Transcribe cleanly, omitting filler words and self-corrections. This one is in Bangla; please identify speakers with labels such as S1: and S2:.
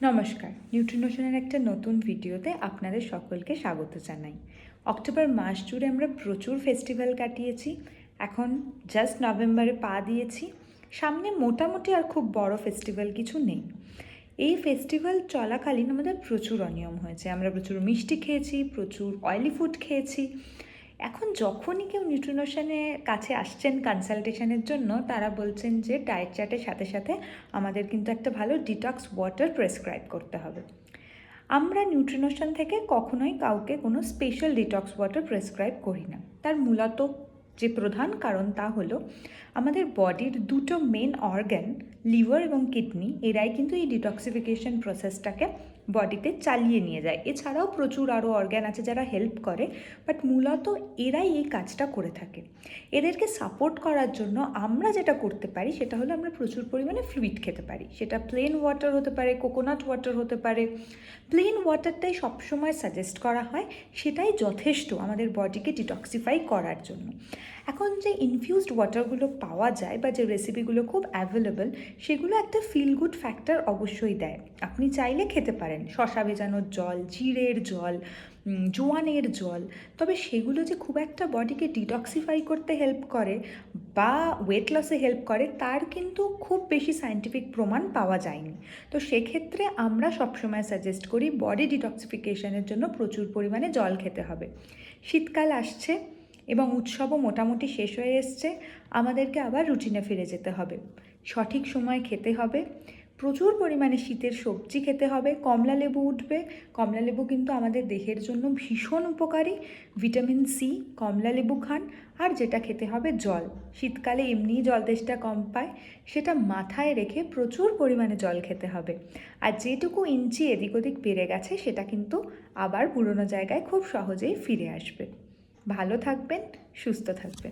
S1: নমস্কার, নিউট্রিনোশনের একটা নতুন ভিডিওতে আপনাদের সকলকে স্বাগত জানাই। অক্টোবর মাস জুড়ে আমরা প্রচুর ফেস্টিভ্যাল কাটিয়েছি। এখন জাস্ট নভেম্বরে পা দিয়েছি। সামনে মোটামুটি আর খুব বড় ফেস্টিভ্যাল কিছু নেই। এই ফেস্টিভ্যাল চলাকালীন আমাদের প্রচুর অনিয়ম হয়েছে। আমরা প্রচুর মিষ্টি খেয়েছি, প্রচুর অয়েলি ফুড খেয়েছি। এখন যখনই কেউ নিউট্রিনোশনের কাছে আসছেন কনসালটেশনের জন্য, তারা বলছেন যে ডায়েট চার্টের সাথে সাথে আমাদের কিন্তু একটা ভালো ডিটক্স ওয়াটার প্রেসক্রাইব করতে হবে। আমরা নিউট্রিনোশন থেকে কখনোই কাউকে কোনো স্পেশাল ডিটক্স ওয়াটার প্রেসক্রাইব করি না। তার মূলত যে প্রধান কারণ তা হলো আমাদের বডির দুটো মেন অর্গ্যান, লিভার এবং কিডনি, এরাই কিন্তু এই ডিটক্সিফিকেশন প্রসেসটাকে বডিতে চালিয়ে নিয়ে যায়। এছাড়াও প্রচুর আরও অর্গ্যান আছে যারা হেল্প করে, বাট মূলত এরাই এই কাজটা করে থাকে। এদেরকে সাপোর্ট করার জন্য আমরা যেটা করতে পারি সেটা হলো আমরা প্রচুর পরিমাণে ফ্লুইড খেতে পারি। সেটা প্লেন ওয়াটার হতে পারে, কোকোনাট ওয়াটার হতে পারে। প্লেন ওয়াটারটাই সবসময় সাজেস্ট করা হয়, সেটাই যথেষ্ট আমাদের বডিকে ডিটক্সিফাই করার জন্য। এখন যে ইনফিউজড ওয়াটারগুলো পাওয়া যায় বা যে রেসিপিগুলো খুব অ্যাভেলেবল, সেগুলো একটা ফিল গুড ফ্যাক্টর অবশ্যই দেয়। আপনি চাইলে খেতে পারেন শশা ভেজানোর জল, জিরের জল, জোয়ানের জল, তবে সেগুলো যে খুব একটা বডিকে ডিটক্সিফাই করতে হেল্প করে বা ওয়েট লসে হেল্প করে তার কিন্তু খুব বেশি সায়েন্টিফিক প্রমাণ পাওয়া যায়নি। তো সেক্ষেত্রে আমরা সবসময় সাজেস্ট করি বডি ডিটক্সিফিকেশনের জন্য প্রচুর পরিমাণে জল খেতে হবে। শীতকাল আসছে এবং উৎসবও মোটামুটি শেষ হয়ে এসছে। আমাদেরকে আবার রুটিনে ফিরে যেতে হবে। সঠিক সময় খেতে হবে, প্রচুর পরিমাণে শীতের সবজি খেতে হবে, কমলা লেবু উঠবে। কমলা লেবু কিন্তু আমাদের দেহের জন্য ভীষণ উপকারী। ভিটামিন সি, কমলা লেবু খান। আর যেটা খেতে হবে জল। শীতকালে এমনিই জল তেষ্টা কম পায়, সেটা মাথায় রেখে প্রচুর পরিমাণে জল খেতে হবে। আর যেটুকু ইঞ্চি এদিক ওদিক বেড়ে গেছে সেটা কিন্তু আবার পুরনো জায়গায় খুব সহজেই ফিরে আসবে। ভালো থাকবেন, সুস্থ থাকবেন।